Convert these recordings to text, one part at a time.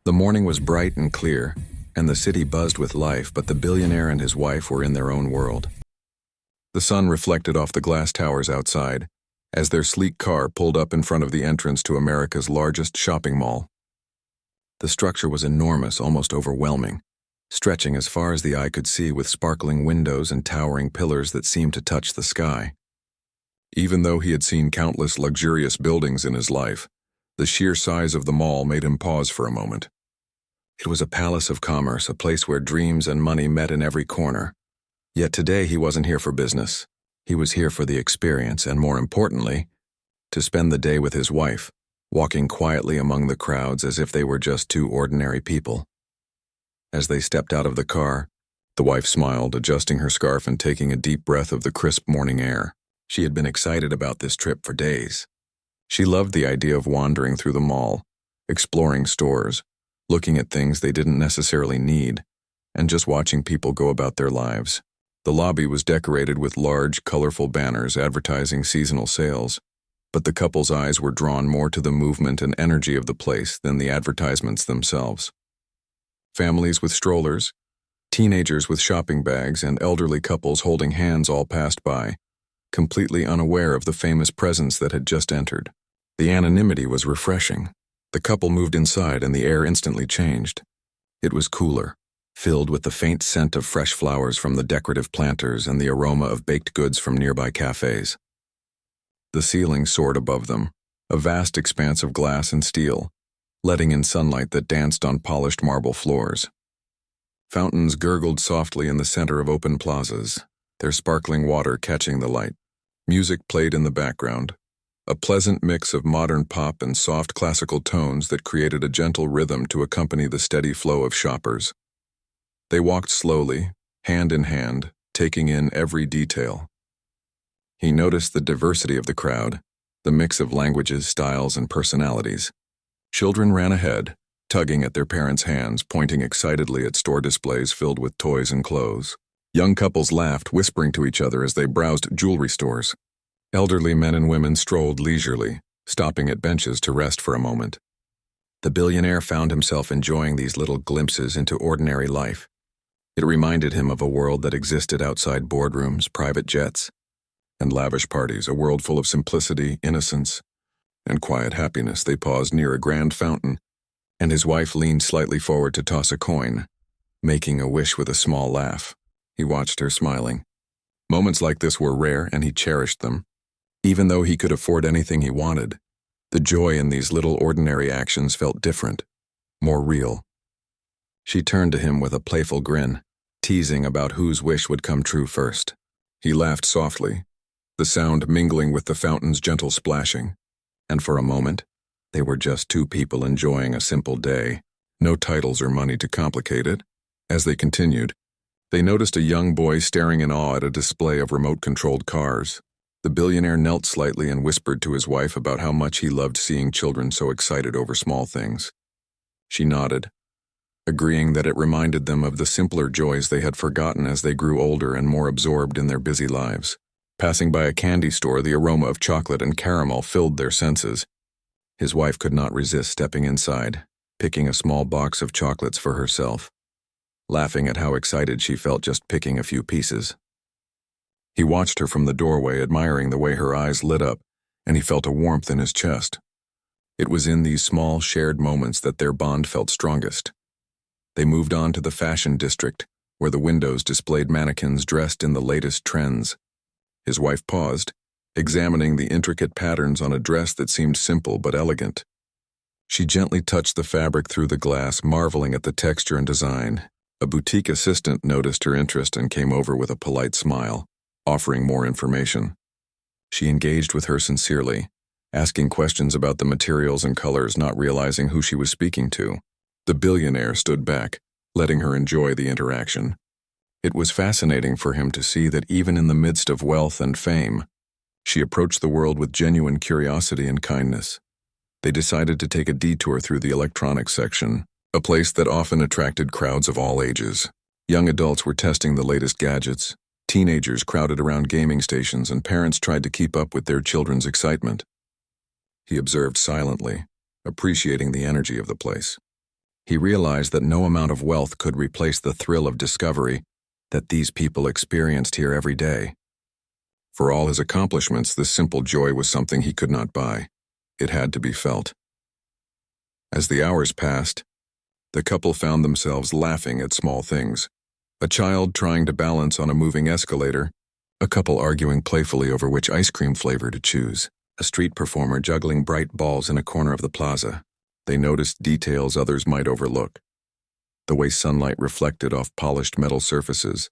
The morning was bright and clear, and the city buzzed with life, but the billionaire and his wife were in their own world. The sun reflected off the glass towers outside, as their sleek car pulled up in front of the entrance to America's largest shopping mall. The structure was enormous, almost overwhelming, stretching as far as the eye could see with sparkling windows and towering pillars that seemed to touch the sky. Even though he had seen countless luxurious buildings in his life, the sheer size of the mall made him pause for a moment. It was a palace of commerce, a place where dreams and money met in every corner. Yet today he wasn't here for business. He was here for the experience and, more importantly, to spend the day with his wife, walking quietly among the crowds as if they were just two ordinary people. As they stepped out of the car, the wife smiled, adjusting her scarf and taking a deep breath of the crisp morning air. She had been excited about this trip for days. She loved the idea of wandering through the mall, exploring stores, looking at things they didn't necessarily need, and just watching people go about their lives. The lobby was decorated with large, colorful banners advertising seasonal sales, but the couple's eyes were drawn more to the movement and energy of the place than the advertisements themselves. Families with strollers, teenagers with shopping bags, and elderly couples holding hands all passed by, completely unaware of the famous presence that had just entered. The anonymity was refreshing. The couple moved inside and the air instantly changed. It was cooler, filled with the faint scent of fresh flowers from the decorative planters and the aroma of baked goods from nearby cafes. The ceiling soared above them, a vast expanse of glass and steel, letting in sunlight that danced on polished marble floors. Fountains gurgled softly in the center of open plazas, their sparkling water catching the light. Music played in the background, a pleasant mix of modern pop and soft classical tones that created a gentle rhythm to accompany the steady flow of shoppers. They walked slowly, hand in hand, taking in every detail. He noticed the diversity of the crowd, the mix of languages, styles, and personalities. Children ran ahead, tugging at their parents' hands, pointing excitedly at store displays filled with toys and clothes. Young couples laughed, whispering to each other as they browsed jewelry stores. Elderly men and women strolled leisurely, stopping at benches to rest for a moment. The billionaire found himself enjoying these little glimpses into ordinary life. It reminded him of a world that existed outside boardrooms, private jets, and lavish parties, a world full of simplicity, innocence, and quiet happiness. They paused near a grand fountain, and his wife leaned slightly forward to toss a coin, making a wish with a small laugh. He watched her, smiling. Moments like this were rare, and he cherished them. Even though he could afford anything he wanted, the joy in these little ordinary actions felt different, more real. She turned to him with a playful grin, teasing about whose wish would come true first. He laughed softly, the sound mingling with the fountain's gentle splashing. And for a moment, they were just two people enjoying a simple day, no titles or money to complicate it. As they continued, they noticed a young boy staring in awe at a display of remote-controlled cars. The billionaire knelt slightly and whispered to his wife about how much he loved seeing children so excited over small things. She nodded, agreeing that it reminded them of the simpler joys they had forgotten as they grew older and more absorbed in their busy lives. Passing by a candy store, the aroma of chocolate and caramel filled their senses. His wife could not resist stepping inside, picking a small box of chocolates for herself, laughing at how excited she felt just picking a few pieces. He watched her from the doorway, admiring the way her eyes lit up, and he felt a warmth in his chest. It was in these small, shared moments that their bond felt strongest. They moved on to the fashion district, where the windows displayed mannequins dressed in the latest trends. His wife paused, examining the intricate patterns on a dress that seemed simple but elegant. She gently touched the fabric through the glass, marveling at the texture and design. A boutique assistant noticed her interest and came over with a polite smile, offering more information. She engaged with her sincerely, asking questions about the materials and colors, not realizing who she was speaking to. The billionaire stood back, letting her enjoy the interaction. It was fascinating for him to see that even in the midst of wealth and fame, she approached the world with genuine curiosity and kindness. They decided to take a detour through the electronics section, a place that often attracted crowds of all ages. Young adults were testing the latest gadgets, teenagers crowded around gaming stations, and parents tried to keep up with their children's excitement. He observed silently, appreciating the energy of the place. He realized that no amount of wealth could replace the thrill of discovery that these people experienced here every day. For all his accomplishments, this simple joy was something he could not buy. It had to be felt. As the hours passed, the couple found themselves laughing at small things. A child trying to balance on a moving escalator, a couple arguing playfully over which ice cream flavor to choose, a street performer juggling bright balls in a corner of the plaza. They noticed details others might overlook. The way sunlight reflected off polished metal surfaces,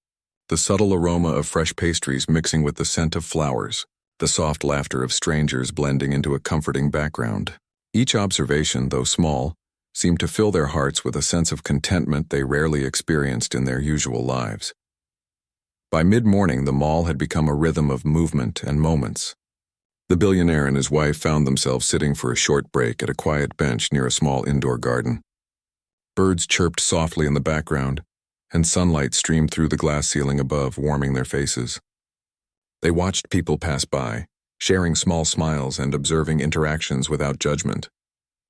the subtle aroma of fresh pastries mixing with the scent of flowers, the soft laughter of strangers blending into a comforting background. Each observation, though small, seemed to fill their hearts with a sense of contentment they rarely experienced in their usual lives. By mid-morning, the mall had become a rhythm of movement and moments. The billionaire and his wife found themselves sitting for a short break at a quiet bench near a small indoor garden. Birds chirped softly in the background, and sunlight streamed through the glass ceiling above, warming their faces. They watched people pass by, sharing small smiles and observing interactions without judgment.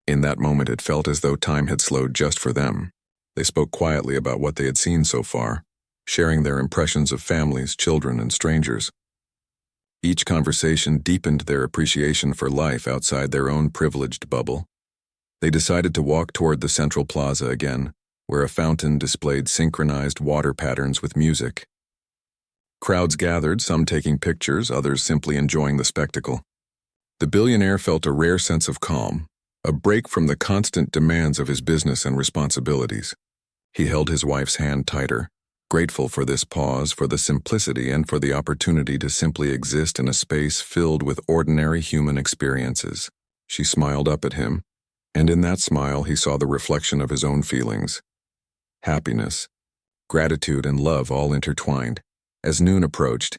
In that moment, it felt as though time had slowed just for them. They spoke quietly about what they had seen so far, sharing their impressions of families, children, and strangers. Each conversation deepened their appreciation for life outside their own privileged bubble. They decided to walk toward the central plaza again, where a fountain displayed synchronized water patterns with music. Crowds gathered, some taking pictures, others simply enjoying the spectacle. The billionaire felt a rare sense of calm, a break from the constant demands of his business and responsibilities. He held his wife's hand tighter, grateful for this pause, for the simplicity, and for the opportunity to simply exist in a space filled with ordinary human experiences. She smiled up at him, and in that smile he saw the reflection of his own feelings. Happiness, gratitude, and love all intertwined. As noon approached,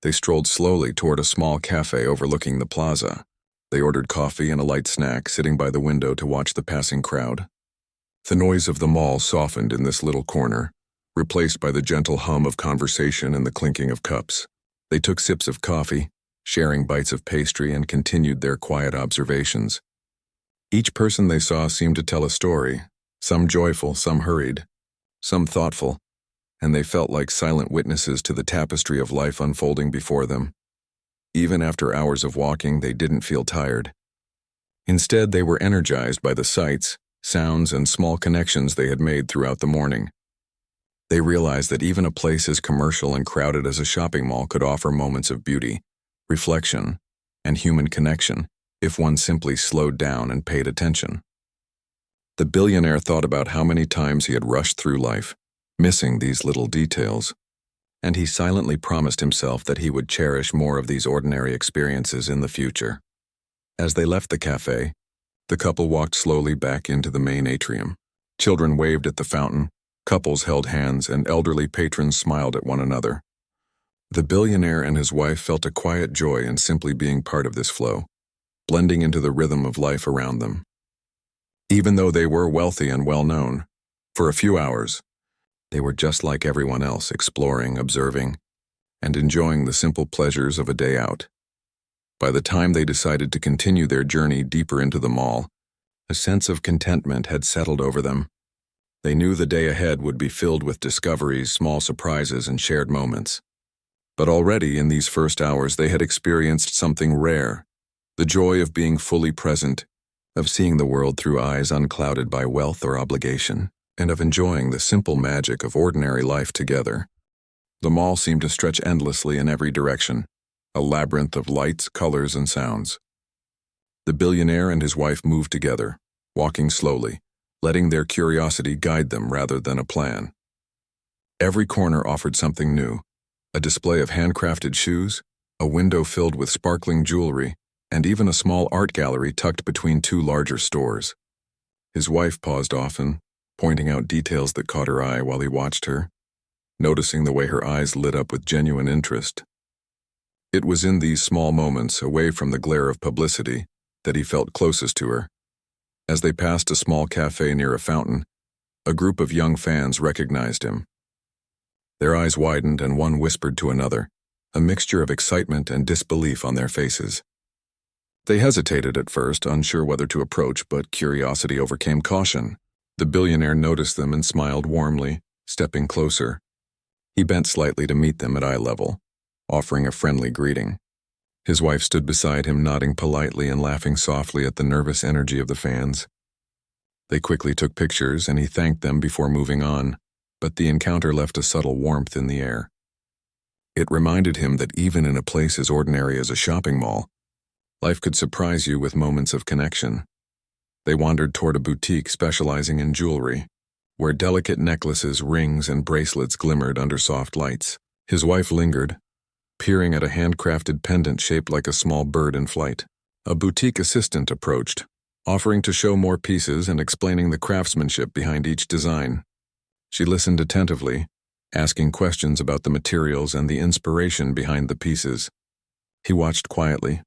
they strolled slowly toward a small cafe overlooking the plaza. They ordered coffee and a light snack, sitting by the window to watch the passing crowd. The noise of the mall softened in this little corner, replaced by the gentle hum of conversation and the clinking of cups. They took sips of coffee, sharing bites of pastry, and continued their quiet observations. Each person they saw seemed to tell a story, some joyful, some hurried, some thoughtful, and they felt like silent witnesses to the tapestry of life unfolding before them. Even after hours of walking, they didn't feel tired. Instead, they were energized by the sights, sounds, and small connections they had made throughout the morning. They realized that even a place as commercial and crowded as a shopping mall could offer moments of beauty, reflection, and human connection if one simply slowed down and paid attention. The billionaire thought about how many times he had rushed through life, missing these little details, and he silently promised himself that he would cherish more of these ordinary experiences in the future. As they left the cafe, the couple walked slowly back into the main atrium. Children waved at the fountain, couples held hands, and elderly patrons smiled at one another. The billionaire and his wife felt a quiet joy in simply being part of this flow, blending into the rhythm of life around them. Even though they were wealthy and well-known, for a few hours, they were just like everyone else, exploring, observing, and enjoying the simple pleasures of a day out. By the time they decided to continue their journey deeper into the mall, a sense of contentment had settled over them. They knew the day ahead would be filled with discoveries, small surprises, and shared moments. But already in these first hours they had experienced something rare, the joy of being fully present, of seeing the world through eyes unclouded by wealth or obligation, and of enjoying the simple magic of ordinary life together. The mall seemed to stretch endlessly in every direction, a labyrinth of lights, colors, and sounds. The billionaire and his wife moved together, walking slowly, letting their curiosity guide them rather than a plan. Every corner offered something new, a display of handcrafted shoes, a window filled with sparkling jewelry, and even a small art gallery tucked between two larger stores. His wife paused often, pointing out details that caught her eye while he watched her, noticing the way her eyes lit up with genuine interest. It was in these small moments, away from the glare of publicity, that he felt closest to her. As they passed a small cafe near a fountain, a group of young fans recognized him. Their eyes widened and one whispered to another, a mixture of excitement and disbelief on their faces. They hesitated at first, unsure whether to approach, but curiosity overcame caution. The billionaire noticed them and smiled warmly, stepping closer. He bent slightly to meet them at eye level, offering a friendly greeting. His wife stood beside him, nodding politely and laughing softly at the nervous energy of the fans. They quickly took pictures, and he thanked them before moving on, but the encounter left a subtle warmth in the air. It reminded him that even in a place as ordinary as a shopping mall, life could surprise you with moments of connection. They wandered toward a boutique specializing in jewelry, where delicate necklaces, rings, and bracelets glimmered under soft lights. His wife lingered, peering at a handcrafted pendant shaped like a small bird in flight. A boutique assistant approached, offering to show more pieces and explaining the craftsmanship behind each design. She listened attentively, asking questions about the materials and the inspiration behind the pieces. He watched quietly,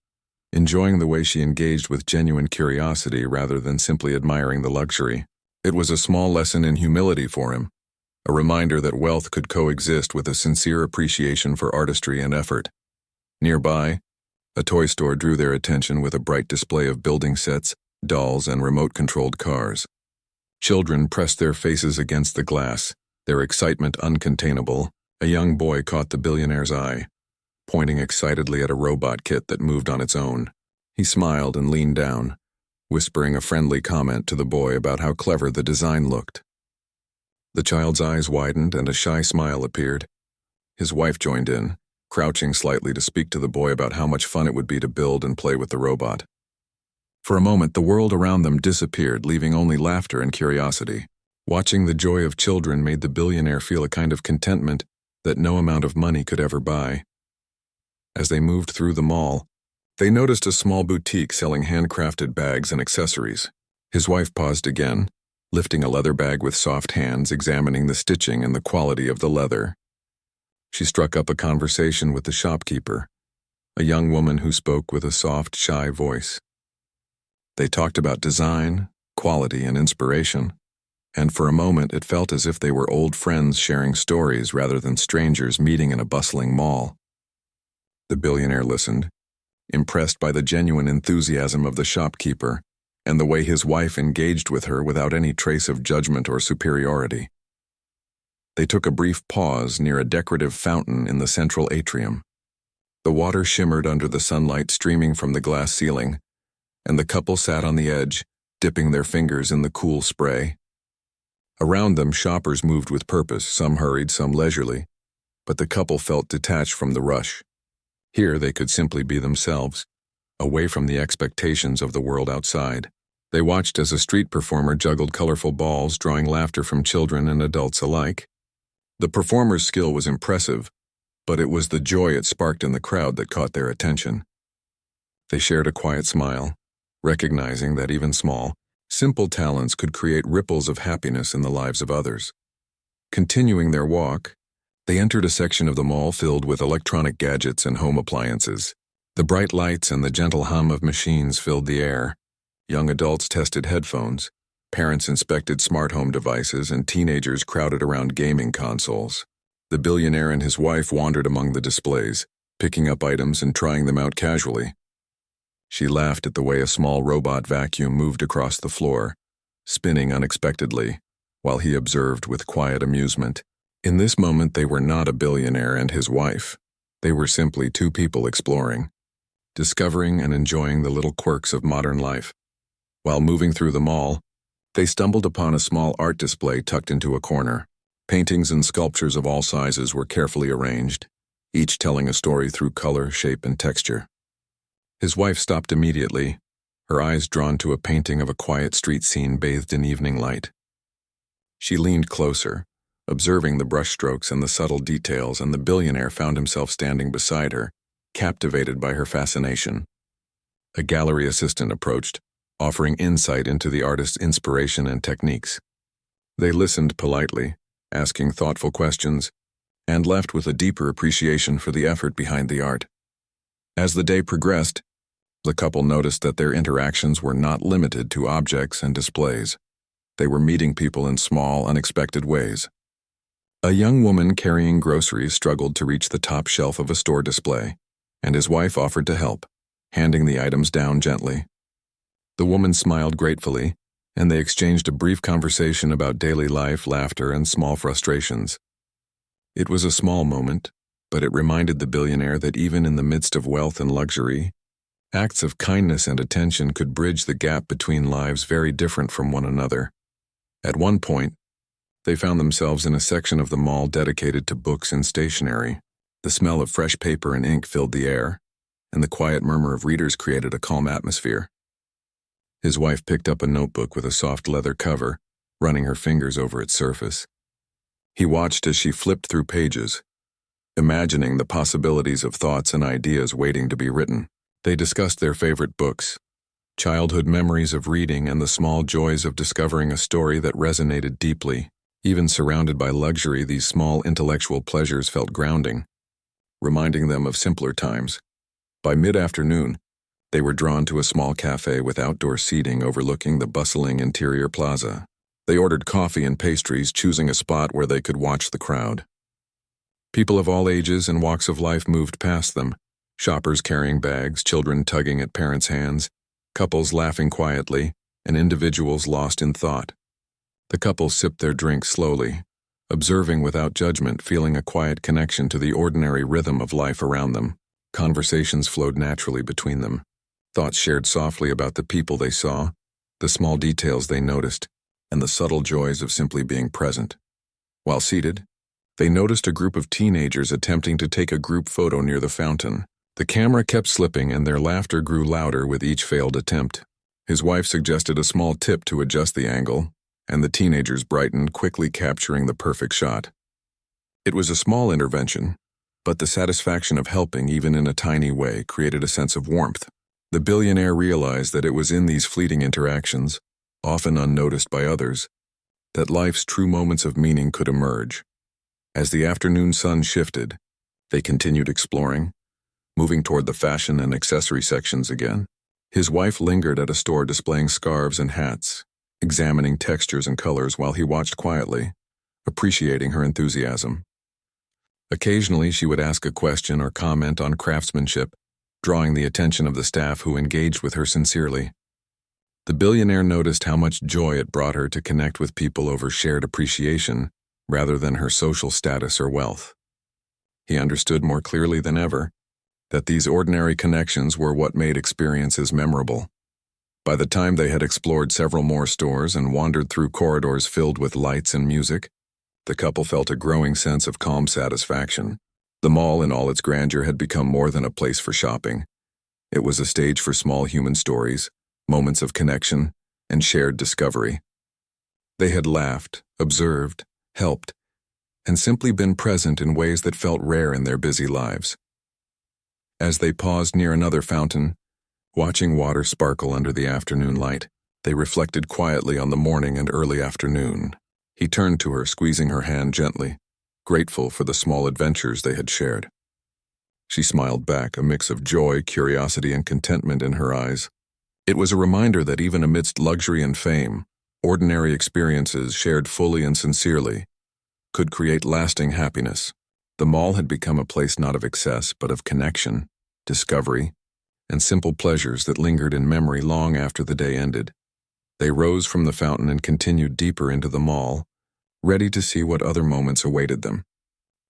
enjoying the way she engaged with genuine curiosity rather than simply admiring the luxury. It was a small lesson in humility for him, a reminder that wealth could coexist with a sincere appreciation for artistry and effort. Nearby, a toy store drew their attention with a bright display of building sets, dolls, and remote-controlled cars. Children pressed their faces against the glass, their excitement uncontainable. A young boy caught the billionaire's eye, pointing excitedly at a robot kit that moved on its own. He smiled and leaned down, whispering a friendly comment to the boy about how clever the design looked. The child's eyes widened and a shy smile appeared. His wife joined in, crouching slightly to speak to the boy about how much fun it would be to build and play with the robot. For a moment, the world around them disappeared, leaving only laughter and curiosity. Watching the joy of children made the billionaire feel a kind of contentment that no amount of money could ever buy. As they moved through the mall, they noticed a small boutique selling handcrafted bags and accessories. His wife paused again, lifting a leather bag with soft hands, examining the stitching and the quality of the leather. She struck up a conversation with the shopkeeper, a young woman who spoke with a soft, shy voice. They talked about design, quality, and inspiration, and for a moment it felt as if they were old friends sharing stories rather than strangers meeting in a bustling mall. The billionaire listened, impressed by the genuine enthusiasm of the shopkeeper and the way his wife engaged with her without any trace of judgment or superiority. They took a brief pause near a decorative fountain in the central atrium. The water shimmered under the sunlight streaming from the glass ceiling, and the couple sat on the edge, dipping their fingers in the cool spray. Around them, shoppers moved with purpose, some hurried, some leisurely, but the couple felt detached from the rush. Here they could simply be themselves, away from the expectations of the world outside. They watched as a street performer juggled colorful balls, drawing laughter from children and adults alike. The performer's skill was impressive, but it was the joy it sparked in the crowd that caught their attention. They shared a quiet smile, recognizing that even small, simple talents could create ripples of happiness in the lives of others. Continuing their walk, they entered a section of the mall filled with electronic gadgets and home appliances. The bright lights and the gentle hum of machines filled the air. Young adults tested headphones, parents inspected smart home devices, and teenagers crowded around gaming consoles. The billionaire and his wife wandered among the displays, picking up items and trying them out casually. She laughed at the way a small robot vacuum moved across the floor, spinning unexpectedly, while he observed with quiet amusement. In this moment, they were not a billionaire and his wife. They were simply two people exploring, discovering and enjoying the little quirks of modern life. While moving through the mall, they stumbled upon a small art display tucked into a corner. Paintings and sculptures of all sizes were carefully arranged, each telling a story through color, shape, and texture. His wife stopped immediately, her eyes drawn to a painting of a quiet street scene bathed in evening light. She leaned closer, observing the brushstrokes and the subtle details, and the billionaire found himself standing beside her, captivated by her fascination. A gallery assistant approached, offering insight into the artist's inspiration and techniques. They listened politely, asking thoughtful questions, and left with a deeper appreciation for the effort behind the art. As the day progressed, the couple noticed that their interactions were not limited to objects and displays. They were meeting people in small, unexpected ways. A young woman carrying groceries struggled to reach the top shelf of a store display, and his wife offered to help, handing the items down gently. The woman smiled gratefully, and they exchanged a brief conversation about daily life, laughter, and small frustrations. It was a small moment, but it reminded the billionaire that even in the midst of wealth and luxury, acts of kindness and attention could bridge the gap between lives very different from one another. At one point, they found themselves in a section of the mall dedicated to books and stationery. The smell of fresh paper and ink filled the air, and the quiet murmur of readers created a calm atmosphere. His wife picked up a notebook with a soft leather cover, running her fingers over its surface. He watched as she flipped through pages, imagining the possibilities of thoughts and ideas waiting to be written. They discussed their favorite books, childhood memories of reading, and the small joys of discovering a story that resonated deeply. Even surrounded by luxury, these small intellectual pleasures felt grounding, reminding them of simpler times. By mid-afternoon, they were drawn to a small cafe with outdoor seating overlooking the bustling interior plaza. They ordered coffee and pastries, choosing a spot where they could watch the crowd. People of all ages and walks of life moved past them, shoppers carrying bags, children tugging at parents' hands, couples laughing quietly, and individuals lost in thought. The couple sipped their drinks slowly, observing without judgment, feeling a quiet connection to the ordinary rhythm of life around them. Conversations flowed naturally between them. Thoughts shared softly about the people they saw, the small details they noticed, and the subtle joys of simply being present. While seated, they noticed a group of teenagers attempting to take a group photo near the fountain. The camera kept slipping and their laughter grew louder with each failed attempt. His wife suggested a small tip to adjust the angle, and the teenagers brightened, quickly capturing the perfect shot. It was a small intervention, but the satisfaction of helping, even in a tiny way, created a sense of warmth. The billionaire realized that it was in these fleeting interactions, often unnoticed by others, that life's true moments of meaning could emerge. As the afternoon sun shifted, they continued exploring, moving toward the fashion and accessory sections again. His wife lingered at a store displaying scarves and hats, examining textures and colors while he watched quietly, appreciating her enthusiasm. Occasionally, she would ask a question or comment on craftsmanship, drawing the attention of the staff who engaged with her sincerely. The billionaire noticed how much joy it brought her to connect with people over shared appreciation rather than her social status or wealth. He understood more clearly than ever that these ordinary connections were what made experiences memorable. By the time they had explored several more stores and wandered through corridors filled with lights and music, the couple felt a growing sense of calm satisfaction. The mall in all its grandeur had become more than a place for shopping. It was a stage for small human stories, moments of connection, and shared discovery. They had laughed, observed, helped, and simply been present in ways that felt rare in their busy lives. As they paused near another fountain, watching water sparkle under the afternoon light, they reflected quietly on the morning and early afternoon. He turned to her, squeezing her hand gently, grateful for the small adventures they had shared. She smiled back, a mix of joy, curiosity, and contentment in her eyes. It was a reminder that even amidst luxury and fame, ordinary experiences shared fully and sincerely could create lasting happiness. The mall had become a place not of excess, but of connection, discovery, and simple pleasures that lingered in memory long after the day ended. They rose from the fountain and continued deeper into the mall, ready to see what other moments awaited them.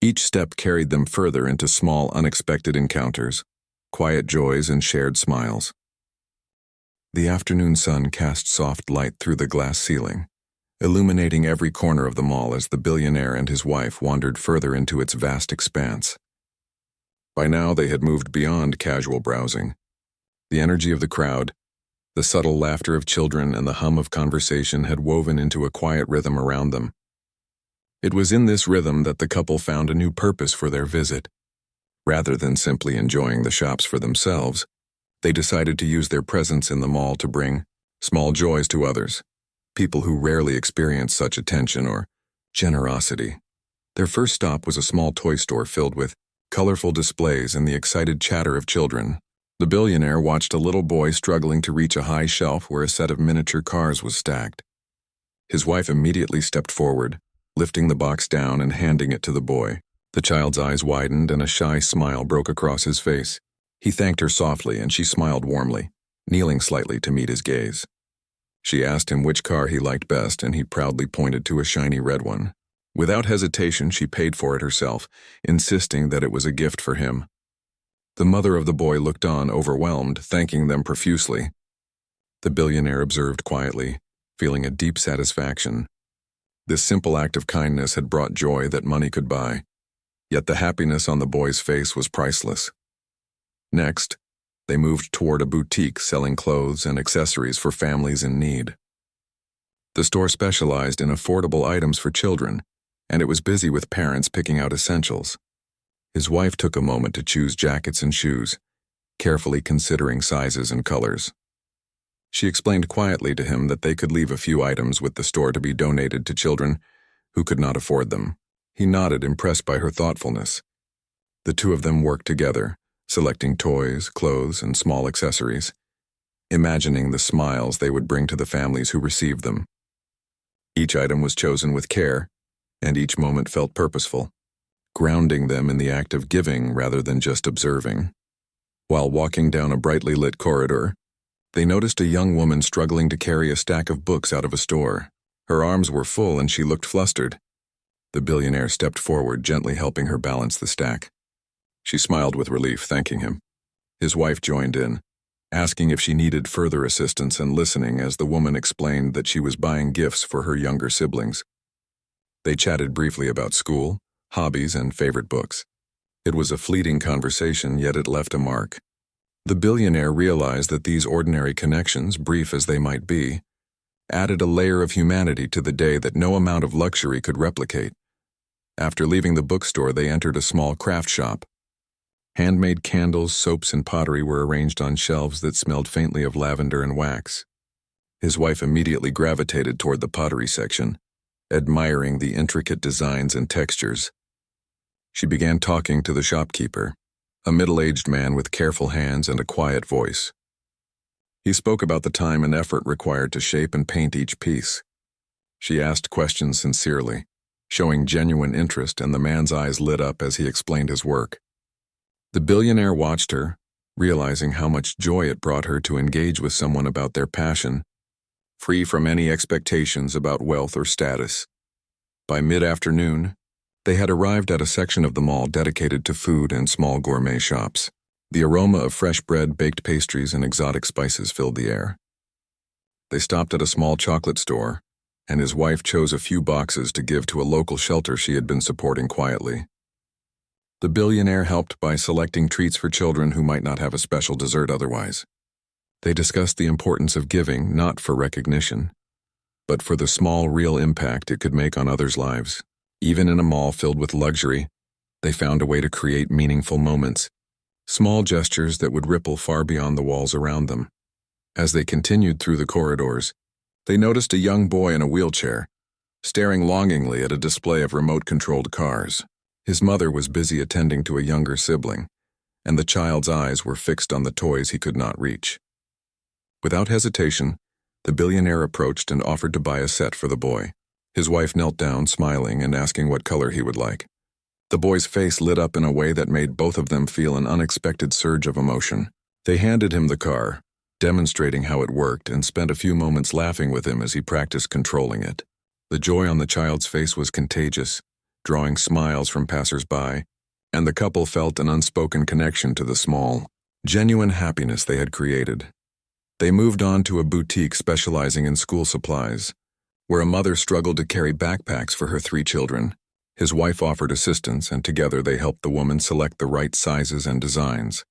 Each step carried them further into small, unexpected encounters, quiet joys, and shared smiles. The afternoon sun cast soft light through the glass ceiling, illuminating every corner of the mall as the billionaire and his wife wandered further into its vast expanse. By now they had moved beyond casual browsing. The energy of the crowd, the subtle laughter of children, and the hum of conversation had woven into a quiet rhythm around them. It was in this rhythm that the couple found a new purpose for their visit. Rather than simply enjoying the shops for themselves, they decided to use their presence in the mall to bring small joys to others, people who rarely experience such attention or generosity. Their first stop was a small toy store filled with colorful displays and the excited chatter of children. The billionaire watched a little boy struggling to reach a high shelf where a set of miniature cars was stacked. His wife immediately stepped forward, lifting the box down and handing it to the boy. The child's eyes widened and a shy smile broke across his face. He thanked her softly and she smiled warmly, kneeling slightly to meet his gaze. She asked him which car he liked best, and he proudly pointed to a shiny red one. Without hesitation, she paid for it herself, insisting that it was a gift for him. The mother of the boy looked on, overwhelmed, thanking them profusely. The billionaire observed quietly, feeling a deep satisfaction. This simple act of kindness had brought joy that money could buy, yet the happiness on the boy's face was priceless. Next, they moved toward a boutique selling clothes and accessories for families in need. The store specialized in affordable items for children, and it was busy with parents picking out essentials. His wife took a moment to choose jackets and shoes, carefully considering sizes and colors. She explained quietly to him that they could leave a few items with the store to be donated to children who could not afford them. He nodded, impressed by her thoughtfulness. The two of them worked together, selecting toys, clothes, and small accessories, imagining the smiles they would bring to the families who received them. Each item was chosen with care, and each moment felt purposeful, grounding them in the act of giving rather than just observing. While walking down a brightly lit corridor, they noticed a young woman struggling to carry a stack of books out of a store. Her arms were full and she looked flustered. The billionaire stepped forward, gently helping her balance the stack. She smiled with relief, thanking him. His wife joined in, asking if she needed further assistance and listening as the woman explained that she was buying gifts for her younger siblings. They chatted briefly about school, hobbies, and favorite books. It was a fleeting conversation, yet it left a mark. The billionaire realized that these ordinary connections, brief as they might be, added a layer of humanity to the day that no amount of luxury could replicate. After leaving the bookstore, they entered a small craft shop. Handmade candles, soaps, and pottery were arranged on shelves that smelled faintly of lavender and wax. His wife immediately gravitated toward the pottery section, admiring the intricate designs and textures. She began talking to the shopkeeper, a middle-aged man with careful hands and a quiet voice. He spoke about the time and effort required to shape and paint each piece. She asked questions sincerely, showing genuine interest, and the man's eyes lit up as he explained his work. The billionaire watched her, realizing how much joy it brought her to engage with someone about their passion, free from any expectations about wealth or status. By mid-afternoon, they had arrived at a section of the mall dedicated to food and small gourmet shops. The aroma of fresh bread, baked pastries, and exotic spices filled the air. They stopped at a small chocolate store, and his wife chose a few boxes to give to a local shelter she had been supporting quietly. The billionaire helped by selecting treats for children who might not have a special dessert otherwise. They discussed the importance of giving, not for recognition, but for the small, real impact it could make on others' lives. Even in a mall filled with luxury, they found a way to create meaningful moments, small gestures that would ripple far beyond the walls around them. As they continued through the corridors, they noticed a young boy in a wheelchair, staring longingly at a display of remote-controlled cars. His mother was busy attending to a younger sibling, and the child's eyes were fixed on the toys he could not reach. Without hesitation, the billionaire approached and offered to buy a set for the boy. His wife knelt down, smiling and asking what color he would like. The boy's face lit up in a way that made both of them feel an unexpected surge of emotion. They handed him the car, demonstrating how it worked, and spent a few moments laughing with him as he practiced controlling it. The joy on the child's face was contagious, drawing smiles from passers-by, and the couple felt an unspoken connection to the small, genuine happiness they had created. They moved on to a boutique specializing in school supplies, where a mother struggled to carry backpacks for her 3 children. His wife offered assistance, and together they helped the woman select the right sizes and designs.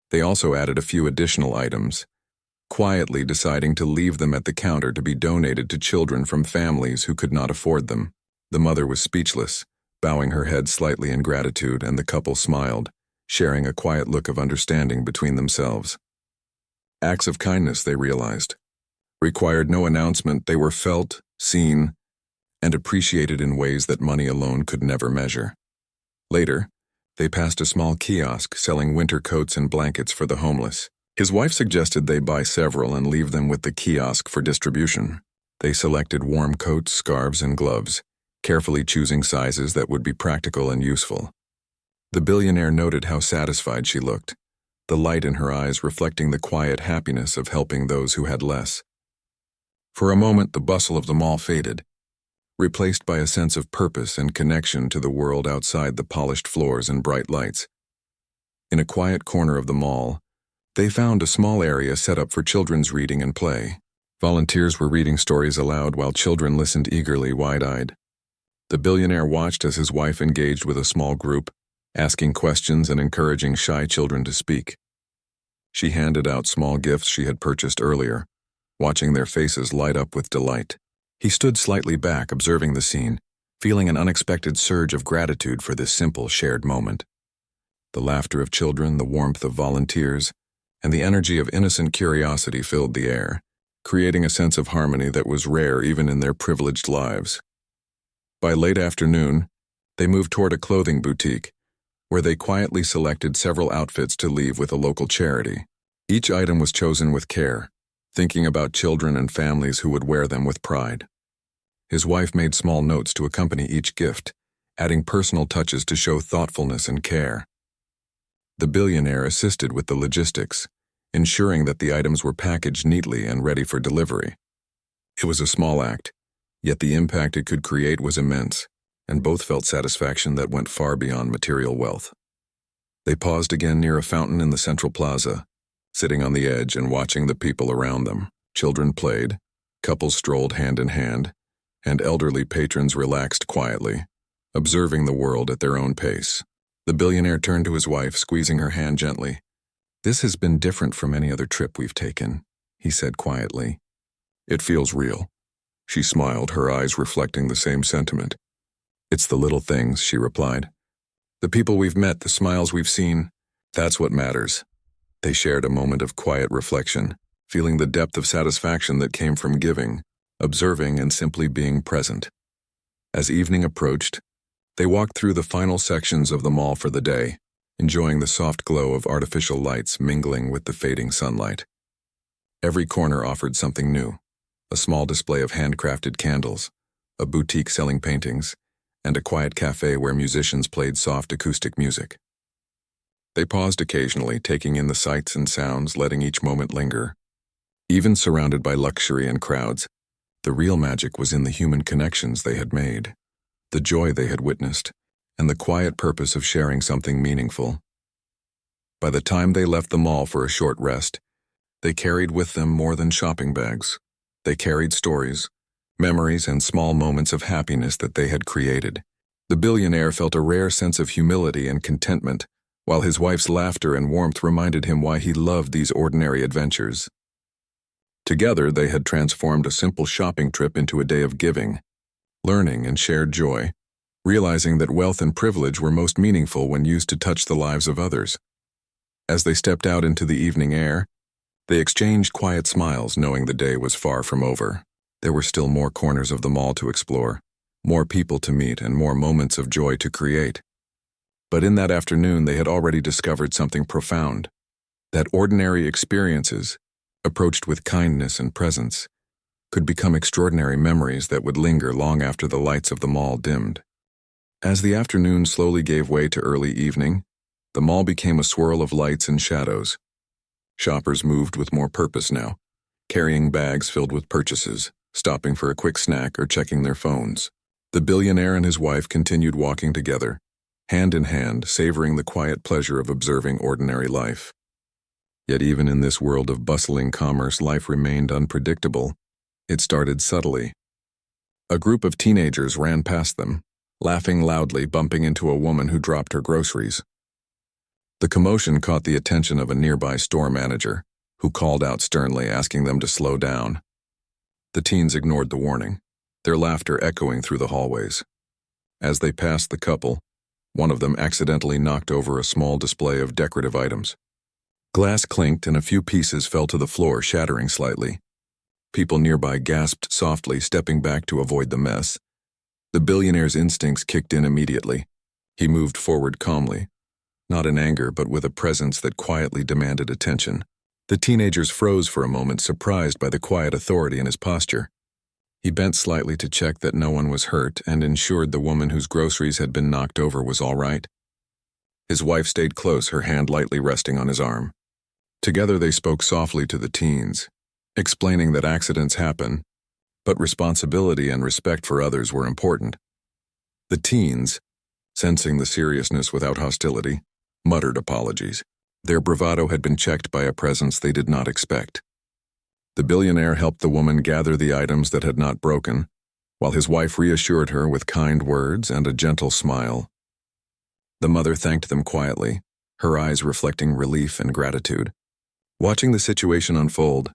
They also added a few additional items, quietly deciding to leave them at the counter to be donated to children from families who could not afford them. The mother was speechless, bowing her head slightly in gratitude, and the couple smiled, sharing a quiet look of understanding between themselves. Acts of kindness, they realized, required no announcement. They were felt, seen, and appreciated in ways that money alone could never measure. Later, they passed a small kiosk selling winter coats and blankets for the homeless. His wife suggested they buy several and leave them with the kiosk for distribution. They selected warm coats, scarves, and gloves, carefully choosing sizes that would be practical and useful. The billionaire noted how satisfied she looked, the light in her eyes reflecting the quiet happiness of helping those who had less. For a moment, the bustle of the mall faded, replaced by a sense of purpose and connection to the world outside the polished floors and bright lights. In a quiet corner of the mall, they found a small area set up for children's reading and play. Volunteers were reading stories aloud while children listened eagerly, wide-eyed. The billionaire watched as his wife engaged with a small group, asking questions and encouraging shy children to speak. She handed out small gifts she had purchased earlier, watching their faces light up with delight. He stood slightly back, observing the scene, feeling an unexpected surge of gratitude for this simple, shared moment. The laughter of children, the warmth of volunteers, and the energy of innocent curiosity filled the air, creating a sense of harmony that was rare even in their privileged lives. By late afternoon, they moved toward a clothing boutique, where they quietly selected several outfits to leave with a local charity. Each item was chosen with care, thinking about children and families who would wear them with pride. His wife made small notes to accompany each gift, adding personal touches to show thoughtfulness and care. The billionaire assisted with the logistics, ensuring that the items were packaged neatly and ready for delivery. It was a small act, yet the impact it could create was immense, and both felt satisfaction that went far beyond material wealth. They paused again near a fountain in the central plaza, sitting on the edge and watching the people around them. Children played, couples strolled hand in hand, and elderly patrons relaxed quietly, observing the world at their own pace. The billionaire turned to his wife, squeezing her hand gently. "This has been different from any other trip we've taken," he said quietly. "It feels real." She smiled, her eyes reflecting the same sentiment. "It's the little things," she replied. "The people we've met, the smiles we've seen, that's what matters." They shared a moment of quiet reflection, feeling the depth of satisfaction that came from giving, observing, and simply being present. As evening approached, they walked through the final sections of the mall for the day, enjoying the soft glow of artificial lights mingling with the fading sunlight. Every corner offered something new: a small display of handcrafted candles, a boutique selling paintings, and a quiet cafe where musicians played soft acoustic music. They paused occasionally, taking in the sights and sounds, letting each moment linger. Even surrounded by luxury and crowds, the real magic was in the human connections they had made, the joy they had witnessed, and the quiet purpose of sharing something meaningful. By the time they left the mall for a short rest, they carried with them more than shopping bags. They carried stories, memories, and small moments of happiness that they had created. The billionaire felt a rare sense of humility and contentment, while his wife's laughter and warmth reminded him why he loved these ordinary adventures. Together, they had transformed a simple shopping trip into a day of giving, learning, and shared joy, realizing that wealth and privilege were most meaningful when used to touch the lives of others. As they stepped out into the evening air, they exchanged quiet smiles, knowing the day was far from over. There were still more corners of the mall to explore, more people to meet, and more moments of joy to create. But in that afternoon, they had already discovered something profound: that ordinary experiences, approached with kindness and presence, could become extraordinary memories that would linger long after the lights of the mall dimmed. As the afternoon slowly gave way to early evening, the mall became a swirl of lights and shadows. Shoppers moved with more purpose now, carrying bags filled with purchases, stopping for a quick snack or checking their phones. The billionaire and his wife continued walking together, hand in hand, savoring the quiet pleasure of observing ordinary life. Yet even in this world of bustling commerce, life remained unpredictable. It started subtly. A group of teenagers ran past them, laughing loudly, bumping into a woman who dropped her groceries. The commotion caught the attention of a nearby store manager, who called out sternly, asking them to slow down. The teens ignored the warning, their laughter echoing through the hallways. As they passed the couple, one of them accidentally knocked over a small display of decorative items. Glass clinked and a few pieces fell to the floor, shattering slightly. People nearby gasped softly, stepping back to avoid the mess. The billionaire's instincts kicked in immediately. He moved forward calmly, not in anger but with a presence that quietly demanded attention. The teenagers froze for a moment, surprised by the quiet authority in his posture. He bent slightly to check that no one was hurt and ensured the woman whose groceries had been knocked over was all right. His wife stayed close, her hand lightly resting on his arm. Together they spoke softly to the teens, explaining that accidents happen, but responsibility and respect for others were important. The teens, sensing the seriousness without hostility, muttered apologies. Their bravado had been checked by a presence they did not expect. The billionaire helped the woman gather the items that had not broken, while his wife reassured her with kind words and a gentle smile. The mother thanked them quietly, her eyes reflecting relief and gratitude. Watching the situation unfold,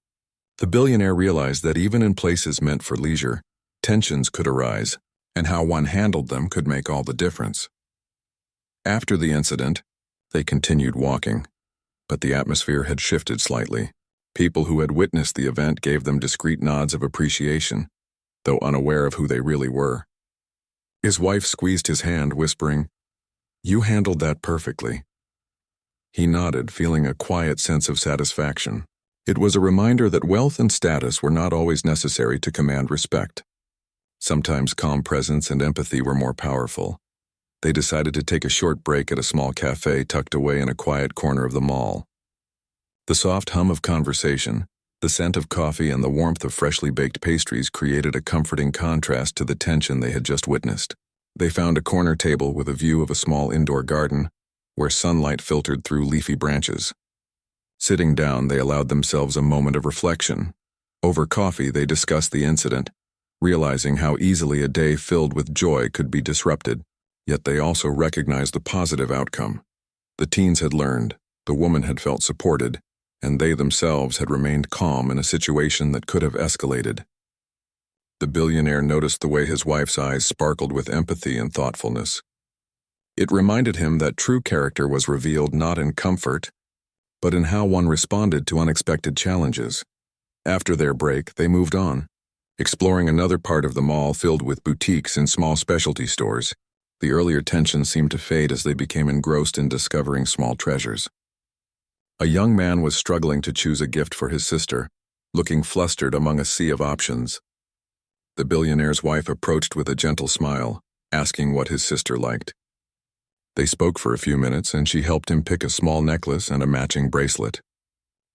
the billionaire realized that even in places meant for leisure, tensions could arise, and how one handled them could make all the difference. After the incident, they continued walking, but the atmosphere had shifted slightly. People who had witnessed the event gave them discreet nods of appreciation, though unaware of who they really were. His wife squeezed his hand, whispering, "You handled that perfectly." He nodded, feeling a quiet sense of satisfaction. It was a reminder that wealth and status were not always necessary to command respect. Sometimes calm presence and empathy were more powerful. They decided to take a short break at a small cafe tucked away in a quiet corner of the mall. The soft hum of conversation, the scent of coffee, and the warmth of freshly baked pastries created a comforting contrast to the tension they had just witnessed. They found a corner table with a view of a small indoor garden, where sunlight filtered through leafy branches. Sitting down, they allowed themselves a moment of reflection. Over coffee, they discussed the incident, realizing how easily a day filled with joy could be disrupted. Yet they also recognized the positive outcome. The teens had learned, the woman had felt supported, and they themselves had remained calm in a situation that could have escalated. The billionaire noticed the way his wife's eyes sparkled with empathy and thoughtfulness. It reminded him that true character was revealed not in comfort, but in how one responded to unexpected challenges. After their break, they moved on, exploring another part of the mall filled with boutiques and small specialty stores. The earlier tension seemed to fade as they became engrossed in discovering small treasures. A young man was struggling to choose a gift for his sister, looking flustered among a sea of options. The billionaire's wife approached with a gentle smile, asking what his sister liked. They spoke for a few minutes, and she helped him pick a small necklace and a matching bracelet.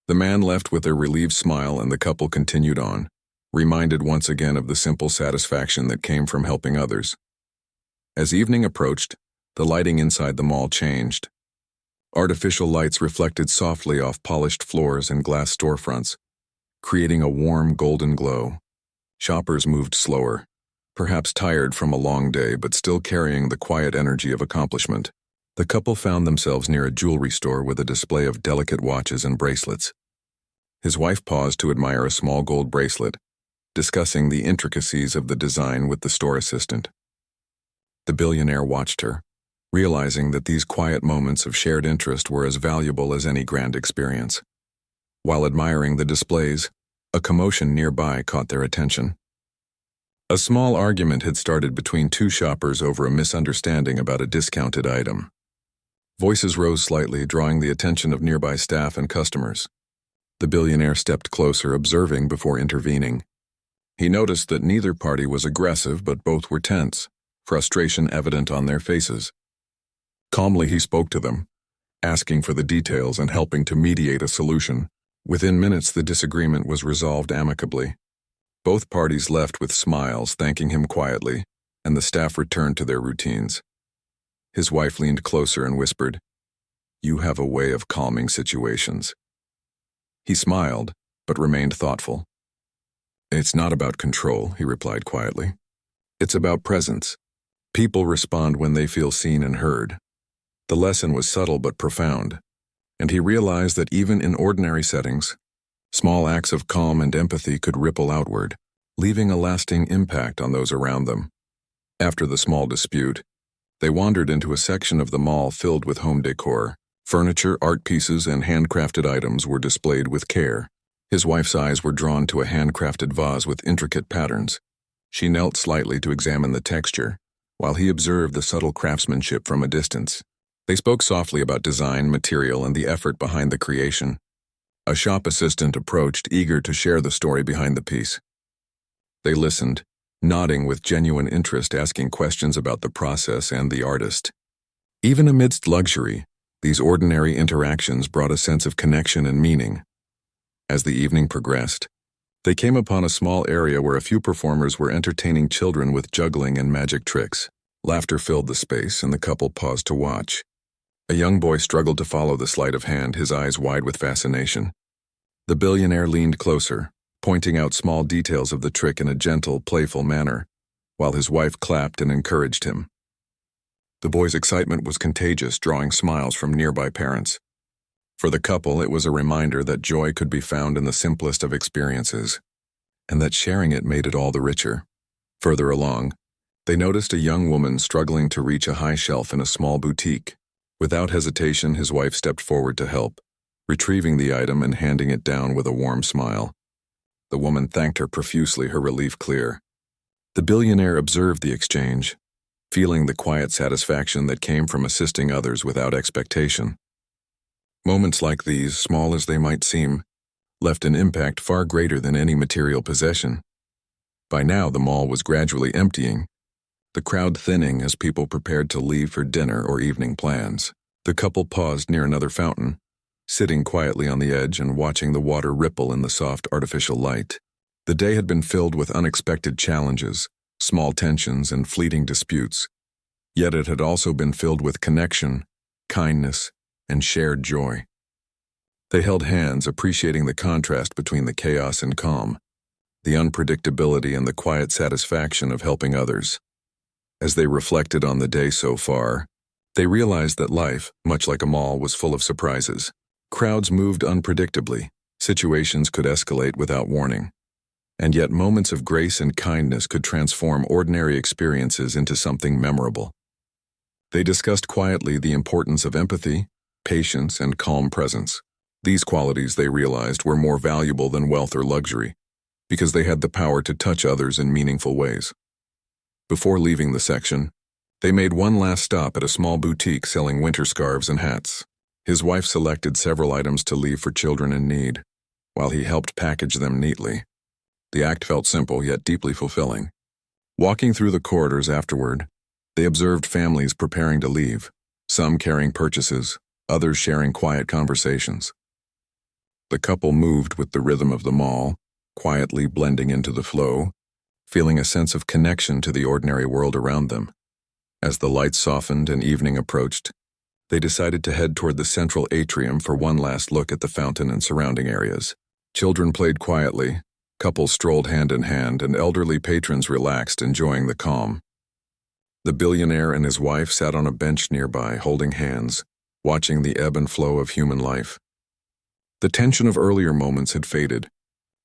The man left with a relieved smile, and the couple continued on, reminded once again of the simple satisfaction that came from helping others. As evening approached, the lighting inside the mall changed. Artificial lights reflected softly off polished floors and glass storefronts, creating a warm golden glow. Shoppers moved slower, perhaps tired from a long day but still carrying the quiet energy of accomplishment. The couple found themselves near a jewelry store with a display of delicate watches and bracelets. His wife paused to admire a small gold bracelet, discussing the intricacies of the design with the store assistant. The billionaire watched her, realizing that these quiet moments of shared interest were as valuable as any grand experience. While admiring the displays, a commotion nearby caught their attention. A small argument had started between two shoppers over a misunderstanding about a discounted item. Voices rose slightly, drawing the attention of nearby staff and customers. The billionaire stepped closer, observing before intervening. He noticed that neither party was aggressive, but both were tense, frustration evident on their faces. Calmly, he spoke to them, asking for the details and helping to mediate a solution. Within minutes, the disagreement was resolved amicably. Both parties left with smiles, thanking him quietly, and the staff returned to their routines. His wife leaned closer and whispered, "You have a way of calming situations." He smiled, but remained thoughtful. "It's not about control," he replied quietly. "It's about presence. People respond when they feel seen and heard." The lesson was subtle but profound, and he realized that even in ordinary settings, small acts of calm and empathy could ripple outward, leaving a lasting impact on those around them. After the small dispute, they wandered into a section of the mall filled with home decor. Furniture, art pieces, and handcrafted items were displayed with care. His wife's eyes were drawn to a handcrafted vase with intricate patterns. She knelt slightly to examine the texture, while he observed the subtle craftsmanship from a distance. They spoke softly about design, material, and the effort behind the creation. A shop assistant approached, eager to share the story behind the piece. They listened, nodding with genuine interest, asking questions about the process and the artist. Even amidst luxury, these ordinary interactions brought a sense of connection and meaning. As the evening progressed, They came upon a small area where a few performers were entertaining children with juggling and magic tricks. Laughter filled the space, and the couple paused to watch. A young boy struggled to follow the sleight of hand, his eyes wide with fascination. The billionaire leaned closer, pointing out small details of the trick in a gentle, playful manner, while his wife clapped and encouraged him. The boy's excitement was contagious, drawing smiles from nearby parents. For the couple, it was a reminder that joy could be found in the simplest of experiences, and that sharing it made it all the richer. Further along, they noticed a young woman struggling to reach a high shelf in a small boutique. Without hesitation, his wife stepped forward to help, retrieving the item and handing it down with a warm smile. The woman thanked her profusely, her relief clear. The billionaire observed the exchange, feeling the quiet satisfaction that came from assisting others without expectation. Moments like these, small as they might seem, left an impact far greater than any material possession. By now, the mall was gradually emptying, the crowd thinning as people prepared to leave for dinner or evening plans. The couple paused near another fountain, sitting quietly on the edge and watching the water ripple in the soft artificial light. The day had been filled with unexpected challenges, small tensions, and fleeting disputes. Yet it had also been filled with connection, kindness, and shared joy. They held hands, appreciating the contrast between the chaos and calm, the unpredictability and the quiet satisfaction of helping others. As they reflected on the day so far, they realized that life, much like a mall, was full of surprises. Crowds moved unpredictably, situations could escalate without warning, and yet moments of grace and kindness could transform ordinary experiences into something memorable. They discussed quietly the importance of empathy, patience, and calm presence. These qualities, they realized, were more valuable than wealth or luxury, because they had the power to touch others in meaningful ways. Before leaving the section, they made one last stop at a small boutique selling winter scarves and hats. His wife selected several items to leave for children in need, while he helped package them neatly. The act felt simple yet deeply fulfilling. Walking through the corridors afterward, they observed families preparing to leave, some carrying purchases, others sharing quiet conversations. The couple moved with the rhythm of the mall, quietly blending into the flow, feeling a sense of connection to the ordinary world around them. As the lights softened and evening approached, they decided to head toward the central atrium for one last look at the fountain and surrounding areas. Children played quietly, couples strolled hand in hand, and elderly patrons relaxed, enjoying the calm. The billionaire and his wife sat on a bench nearby, holding hands, watching the ebb and flow of human life. The tension of earlier moments had faded,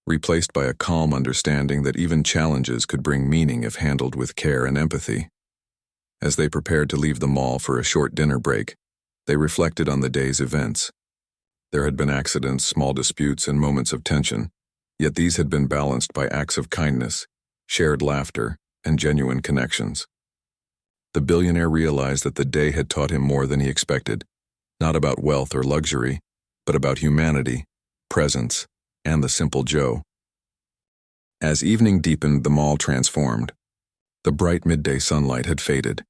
replaced by a calm understanding that even challenges could bring meaning if handled with care and empathy. As they prepared to leave the mall for a short dinner break, they reflected on the day's events. There had been accidents, small disputes, and moments of tension, yet these had been balanced by acts of kindness, shared laughter, and genuine connections. The billionaire realized that the day had taught him more than he expected, not about wealth or luxury, but about humanity, presence, and the simple Joe. As evening deepened, the mall transformed. The bright midday sunlight had faded,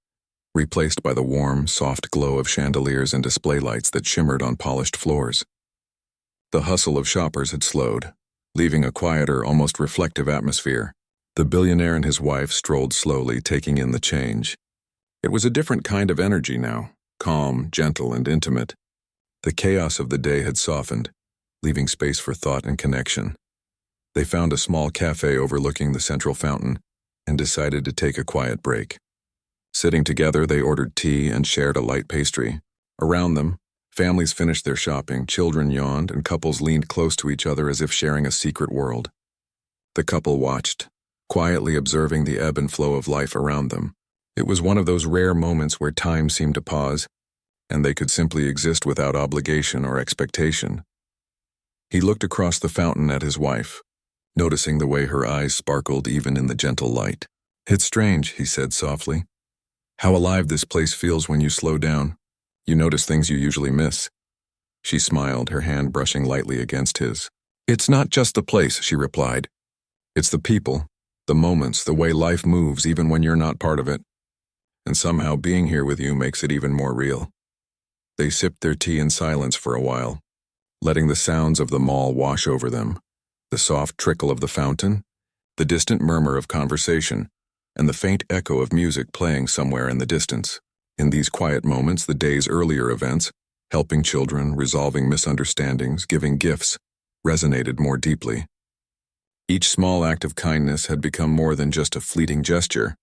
replaced by the warm, soft glow of chandeliers and display lights that shimmered on polished floors. The hustle of shoppers had slowed, leaving a quieter, almost reflective atmosphere. The billionaire and his wife strolled slowly, taking in the change. It was a different kind of energy now, calm, gentle, and intimate. The chaos of the day had softened, leaving space for thought and connection. They found a small cafe overlooking the central fountain and decided to take a quiet break. Sitting together, they ordered tea and shared a light pastry. Around them, families finished their shopping, children yawned, and couples leaned close to each other as if sharing a secret world. The couple watched, quietly observing the ebb and flow of life around them. It was one of those rare moments where time seemed to pause, and they could simply exist without obligation or expectation. He looked across the fountain at his wife, noticing the way her eyes sparkled even in the gentle light. "It's strange," he said softly, "how alive this place feels when you slow down. You notice things you usually miss." She smiled, her hand brushing lightly against his. "It's not just the place," she replied. "It's the people, the moments, the way life moves even when you're not part of it. And somehow being here with you makes it even more real." They sipped their tea in silence for a while, letting the sounds of the mall wash over them, The soft trickle of the fountain, the distant murmur of conversation, and the faint echo of music playing somewhere in the distance. In these quiet moments, the day's earlier events, helping children, resolving misunderstandings, giving gifts, resonated more deeply. Each small act of kindness had become more than just a fleeting gesture.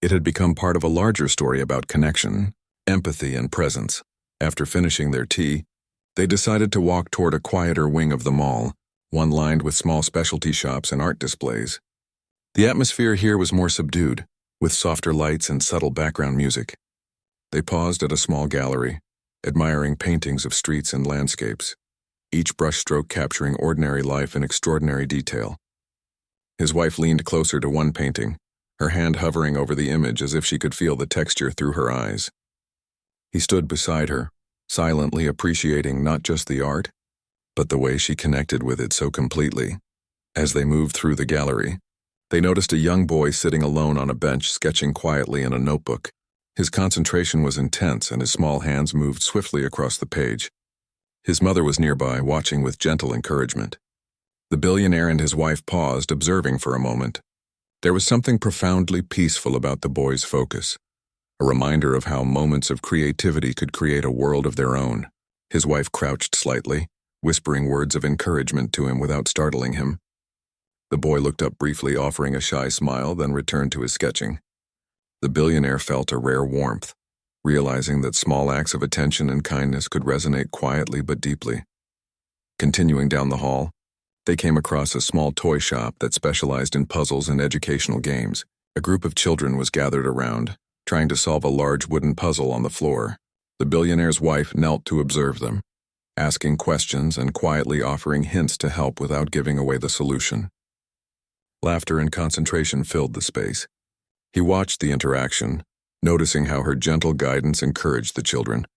It had become part of a larger story about connection, empathy, and presence. After finishing their tea, they decided to walk toward a quieter wing of the mall, one lined with small specialty shops and art displays. The atmosphere here was more subdued, with softer lights and subtle background music. They paused at a small gallery, admiring paintings of streets and landscapes, each brushstroke capturing ordinary life in extraordinary detail. His wife leaned closer to one painting, her hand hovering over the image as if she could feel the texture through her eyes. He stood beside her, silently appreciating not just the art, but the way she connected with it so completely. As they moved through the gallery, they noticed a young boy sitting alone on a bench sketching quietly in a notebook. His concentration was intense and his small hands moved swiftly across the page. His mother was nearby, watching with gentle encouragement. The billionaire and his wife paused, observing for a moment. There was something profoundly peaceful about the boy's focus, a reminder of how moments of creativity could create a world of their own. His wife crouched slightly, whispering words of encouragement to him without startling him. The boy looked up briefly, offering a shy smile, then returned to his sketching. The billionaire felt a rare warmth, realizing that small acts of attention and kindness could resonate quietly but deeply. Continuing down the hall, they came across a small toy shop that specialized in puzzles and educational games. A group of children was gathered around, trying to solve a large wooden puzzle on the floor. The billionaire's wife knelt to observe them, asking questions and quietly offering hints to help without giving away the solution. Laughter and concentration filled the space. He watched the interaction, noticing how her gentle guidance encouraged the children,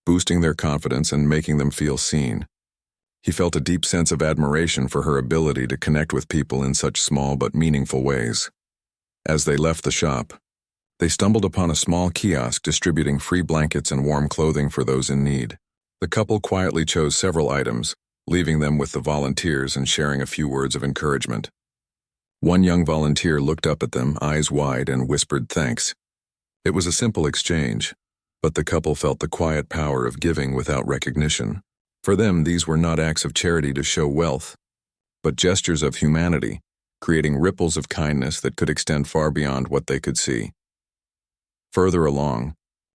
boosting their confidence and making them feel seen. He felt a deep sense of admiration for her ability to connect with people in such small but meaningful ways. As they left the shop, they stumbled upon a small kiosk distributing free blankets and warm clothing for those in need. The couple quietly chose several items, leaving them with the volunteers and sharing a few words of encouragement. One young volunteer looked up at them, eyes wide, and whispered thanks. It was a simple exchange, but the couple felt the quiet power of giving without recognition. For them, these were not acts of charity to show wealth, but gestures of humanity, creating ripples of kindness that could extend far beyond what they could see. Further along,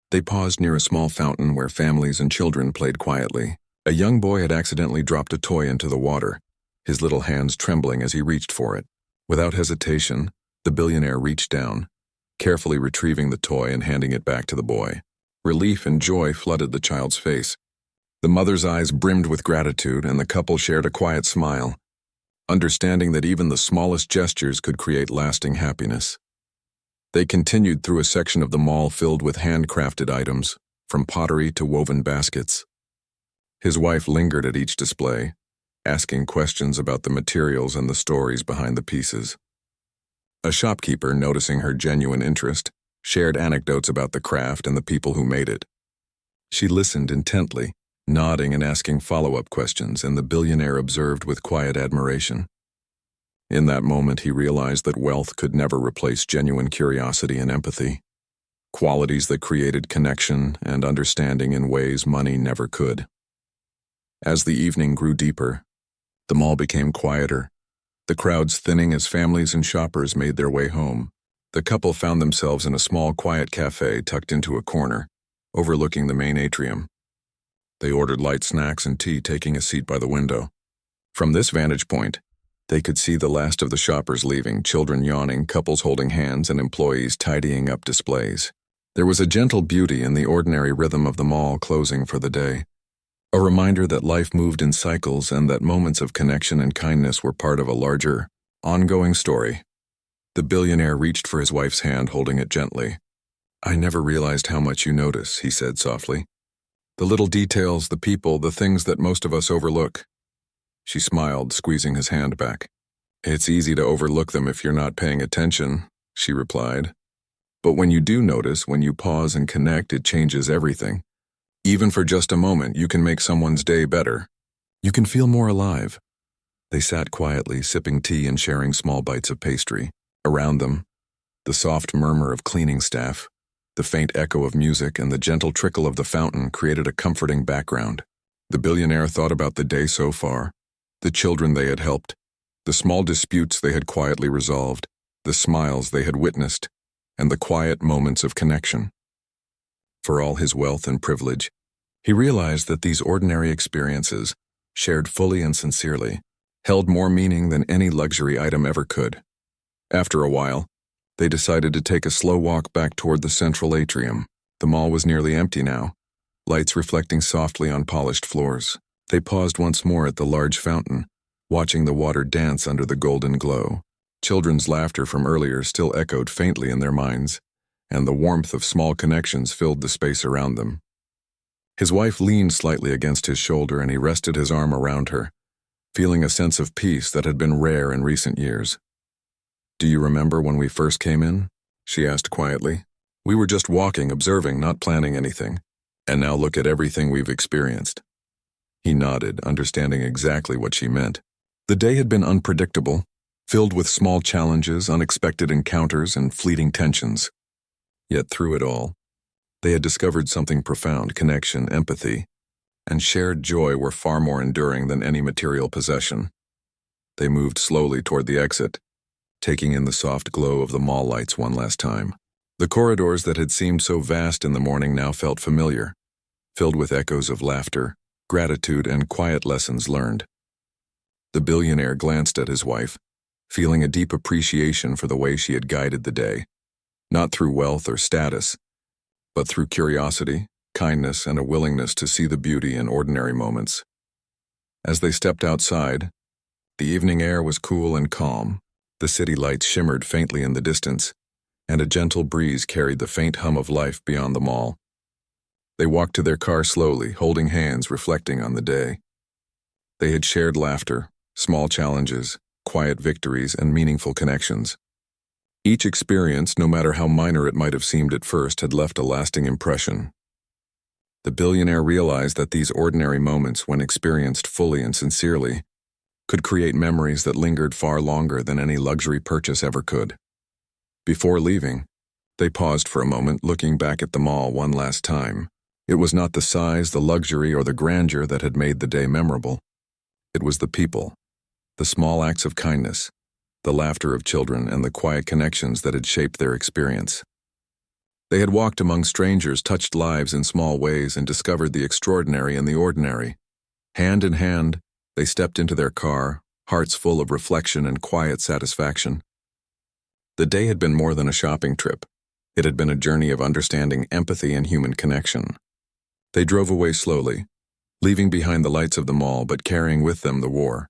they paused near a small fountain where families and children played quietly. A young boy had accidentally dropped a toy into the water, his little hands trembling as he reached for it. Without hesitation, the billionaire reached down, carefully retrieving the toy and handing it back to the boy. Relief and joy flooded the child's face. The mother's eyes brimmed with gratitude, and the couple shared a quiet smile, understanding that even the smallest gestures could create lasting happiness. They continued through a section of the mall filled with handcrafted items, from pottery to woven baskets. His wife lingered at each display, asking questions about the materials and the stories behind the pieces. A shopkeeper, noticing her genuine interest, shared anecdotes about the craft and the people who made it. She listened intently, nodding and asking follow-up questions, and the billionaire observed with quiet admiration. In that moment, he realized that wealth could never replace genuine curiosity and empathy, qualities that created connection and understanding in ways money never could. As the evening grew deeper, the mall became quieter, the crowds thinning as families and shoppers made their way home. The couple found themselves in a small, quiet cafe tucked into a corner, overlooking the main atrium. They ordered light snacks and tea, taking a seat by the window. From this vantage point, they could see the last of the shoppers leaving, children yawning, couples holding hands, and employees tidying up displays. There was a gentle beauty in the ordinary rhythm of the mall closing for the day. A reminder that life moved in cycles and that moments of connection and kindness were part of a larger, ongoing story. The billionaire reached for his wife's hand, holding it gently. "I never realized how much you notice," he said softly. "The little details, the people, the things that most of us overlook." She smiled, squeezing his hand back. "It's easy to overlook them if you're not paying attention," she replied. "But when you do notice, when you pause and connect, it changes everything. Even for just a moment, you can make someone's day better. You can feel more alive." They sat quietly, sipping tea and sharing small bites of pastry. Around them, the soft murmur of cleaning staff, the faint echo of music, and the gentle trickle of the fountain created a comforting background. The billionaire thought about the day so far, the children they had helped, the small disputes they had quietly resolved, the smiles they had witnessed, and the quiet moments of connection. For all his wealth and privilege, he realized that these ordinary experiences, shared fully and sincerely, held more meaning than any luxury item ever could. After a while, they decided to take a slow walk back toward the central atrium. The mall was nearly empty now, lights reflecting softly on polished floors. They paused once more at the large fountain, watching the water dance under the golden glow. Children's laughter from earlier still echoed faintly in their minds, and the warmth of small connections filled the space around them. His wife leaned slightly against his shoulder, and he rested his arm around her, feeling a sense of peace that had been rare in recent years. "Do you remember when we first came in?" she asked quietly. "We were just walking, observing, not planning anything. And now look at everything we've experienced." He nodded, understanding exactly what she meant. The day had been unpredictable, filled with small challenges, unexpected encounters, and fleeting tensions. Yet through it all, they had discovered something profound: connection, empathy, and shared joy were far more enduring than any material possession. They moved slowly toward the exit, taking in the soft glow of the mall lights one last time. The corridors that had seemed so vast in the morning now felt familiar, filled with echoes of laughter, gratitude, and quiet lessons learned. The billionaire glanced at his wife, feeling a deep appreciation for the way she had guided the day, not through wealth or status, but through curiosity, kindness, and a willingness to see the beauty in ordinary moments. As they stepped outside, the evening air was cool and calm. The city lights shimmered faintly in the distance, and a gentle breeze carried the faint hum of life beyond the mall. They walked to their car slowly, holding hands, reflecting on the day. They had shared laughter, small challenges, quiet victories, and meaningful connections. Each experience, no matter how minor it might have seemed at first, had left a lasting impression. The billionaire realized that these ordinary moments, when experienced fully and sincerely, could create memories that lingered far longer than any luxury purchase ever could. Before leaving, they paused for a moment, looking back at the mall one last time. It was not the size, the luxury, or the grandeur that had made the day memorable. It was the people, the small acts of kindness, the laughter of children, and the quiet connections that had shaped their experience. They had walked among strangers, touched lives in small ways, and discovered the extraordinary in the ordinary. Hand in hand, they stepped into their car, hearts full of reflection and quiet satisfaction. The day had been more than a shopping trip. It had been a journey of understanding, empathy, and human connection. They drove away slowly, leaving behind the lights of the mall but carrying with them the war,